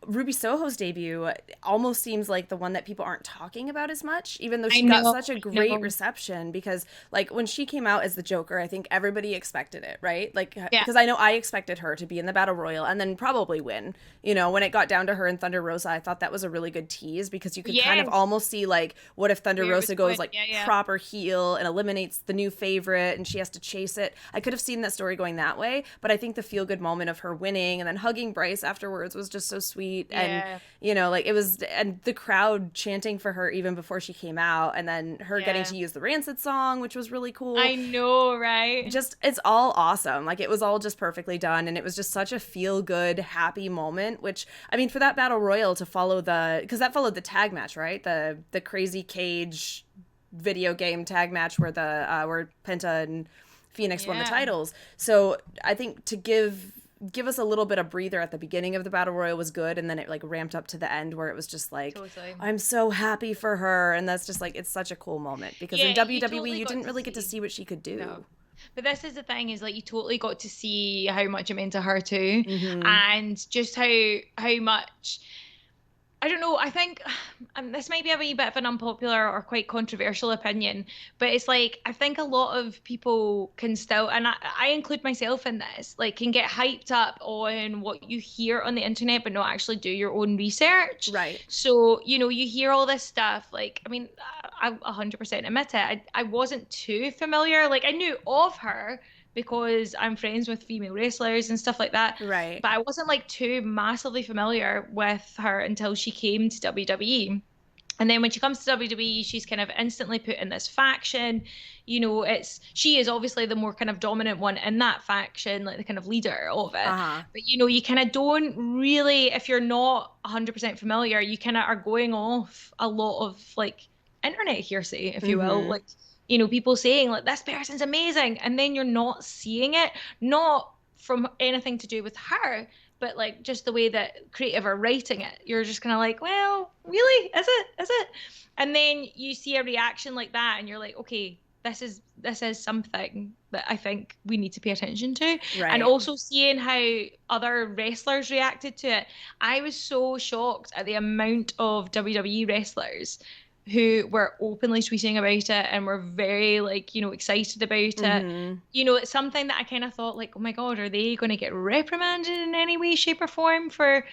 Ruby Soho's debut almost seems like the one that people aren't talking about as much, even though I she got know, such a I great know. reception. Because, like, when she came out as the Joker, I think everybody expected it, right? Like, Yeah. because I know I expected her to be in the Battle Royal and then probably win. You know, when it got down to her and Thunder Rosa, I thought that was a really good tease because you could kind of Yes. almost see, like, what if Thunder Where it was Rosa goes, going. like, Yeah, yeah. proper heel and eliminates the new favorite and she has to chase it. I could have seen that story going that way, but I think the feel good moment of her winning and then hugging Bryce afterwards was just so sweet. And Yeah. you know, like, it was, and the crowd chanting for her even before she came out, and then her getting Yeah. to use the Rancid song, which was really cool. I know, right? Just, it's all awesome. Like, it was all just perfectly done, and it was just such a feel good, happy moment. Which, I mean, for that battle royal to follow the, because that followed the tag match, right? The crazy cage video game tag match where Penta and Phoenix won the Yeah. titles. So I think to give us a little bit of breather at the beginning of the battle royal was good, and then it like ramped up to the end where it was just like, Totally. I'm so happy for her. And that's just like, it's such a cool moment because in Yeah, you WWE totally you got didn't to really get to see. see what she could No. do. But this is the thing is like you totally got to see how much it meant to her too, Mm-hmm. and just how much I don't know. I think, and this might be a wee bit of an unpopular or quite controversial opinion, but it's like I think a lot of people can still, and I include myself in this, like can get hyped up on what you hear on the internet, but not actually do your own research. Right. So, you hear all this stuff. Like, I mean, I 100% admit it. I wasn't too familiar. Like, I knew of her because I'm friends with female wrestlers and stuff like that, Right. but I wasn't like too massively familiar with her until she came to WWE. And then when she comes to WWE, she's kind of instantly put in this faction. She is obviously the more kind of dominant one in that faction, like the kind of leader of it. Uh-huh. But you kind of don't really, if you're not 100% familiar, you kind of are going off a lot of like internet hearsay, if you will. Mm-hmm. Like, people saying like this person's amazing, and then you're not seeing it, not from anything to do with her, but like just the way that creative are writing it, you're just kind of like, well, really, is it? And then you see a reaction like that and you're like, okay, this is something that I think we need to pay attention to. And Right. also seeing how other wrestlers reacted to it, I was so shocked at the amount of WWE wrestlers who were openly tweeting about it and were very like, excited about it. Mm-hmm. It's something that I kind of thought like, oh my God, are they going to get reprimanded in any way, shape, or form for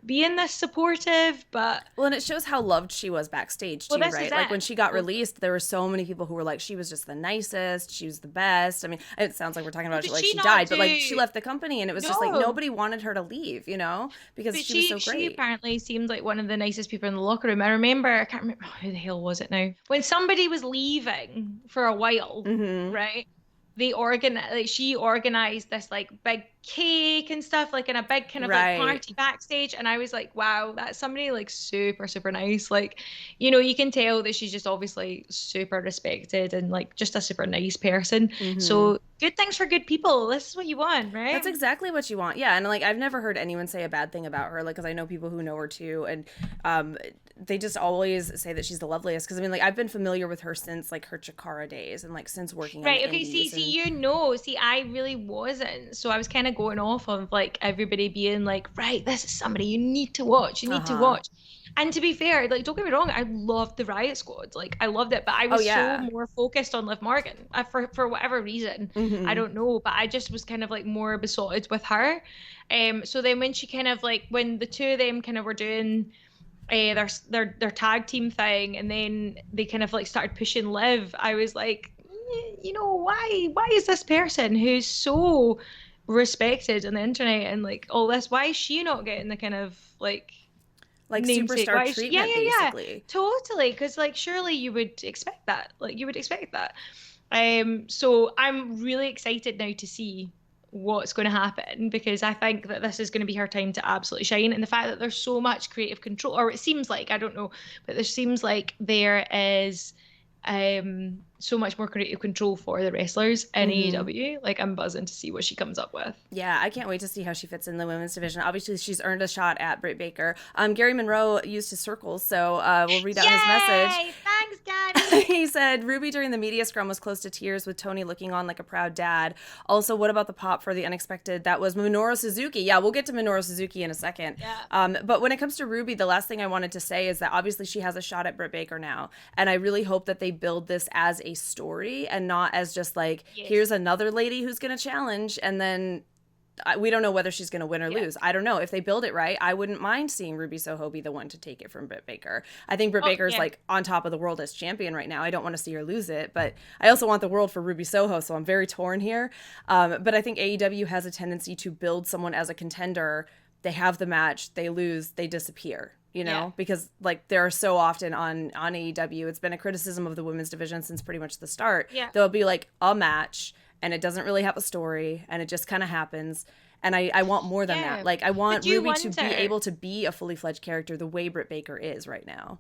being this supportive? But Well, and it shows how loved she was backstage well, too, this is right? Like, it. when she got Totally. released, there were so many people who were like, she was just the nicest, she was the best. I mean, it sounds like we're talking Well, about did she, like, she she not died, but like do? she left the company and it was just like No. nobody wanted her to leave, because But she was she so she great. apparently seemed like one of the nicest people in the locker room. I remember, I can't remember who the hell was it now. When somebody was leaving for a while, Mm-hmm. right? She organized this like big cake and stuff, like in a big kind of like Right. party backstage. And I was like, wow, that's somebody like super, super nice. Like, you can tell that she's just obviously super respected and like just a super nice person. Mm-hmm. So good things for good people. This is what you want, right? That's exactly what you want. Yeah, and like, I've never heard anyone say a bad thing about her, like, because I know people who know her too, and um, they just always say that she's the loveliest. Because I mean, like, I've been familiar with her since like her Chikara days, and like since working on the Right. Okay. See, indies, see, and see, I really wasn't. So I was kind of going off of like everybody being like, right, this is somebody you need to watch. You uh need to huh. watch. And to be fair, like, don't get me wrong, I loved the Riot Squad. Like, I loved it, but I Oh was so yeah. more focused on Liv Morgan for whatever reason. I Mm-hmm. don't know, but I just was kind of like more besotted with her. So then when she kind of like when the two of them kind of were doing their tag team thing, and then they kind of like started pushing Liv. I was like, why is this person who's so respected on the internet and like all this, why is she not getting the kind of like Like namesake? superstar Why is she? Yeah, treatment, yeah, yeah, basically. totally. Because like surely you would expect that. Like you would expect that. So I'm really excited now to see what's going to happen because I think that this is going to be her time to absolutely shine. And the fact that there's so much creative control, or it seems like, I don't know, but there seems like there is so much more creative control for the wrestlers in Mm-hmm. AEW. Like, I'm buzzing to see what she comes up with. Yeah, I can't wait to see how she fits in the women's division. Obviously, she's earned a shot at Britt Baker. Gary Monroe used his circles, so we'll read out his message. Yay! Thanks, Gary. He said, Ruby during the media scrum was close to tears with Tony looking on like a proud dad. Also, what about the pop for the unexpected? That was Minoru Suzuki. Yeah, we'll get to Minoru Suzuki in a second. Yeah. But when it comes to Ruby, the last thing I wanted to say is that obviously she has a shot at Britt Baker now. And I really hope that they build this as a story and not as just like, here's Yes. another lady who's going to challenge and then we don't know whether she's going to win or Yeah. lose. I don't know. If they build it right, I wouldn't mind seeing Ruby Soho be the one to take it from Britt Baker. I think Britt Oh, Baker is yeah. like on top of the world as champion right now. I don't want to see her lose it, but I also want the world for Ruby Soho, so I'm very torn here. But I think AEW has a tendency to build someone as a contender. They have the match, they lose, they disappear. You know, Yeah. because like there are so often on AEW, it's been a criticism of the women's division since pretty much the start. Yeah. There'll be like a match and it doesn't really have a story and it just kind of happens. And I want more than Yeah. that. Like I But want do you Ruby to be wonder? able to be a fully fledged character the way Britt Baker is right now.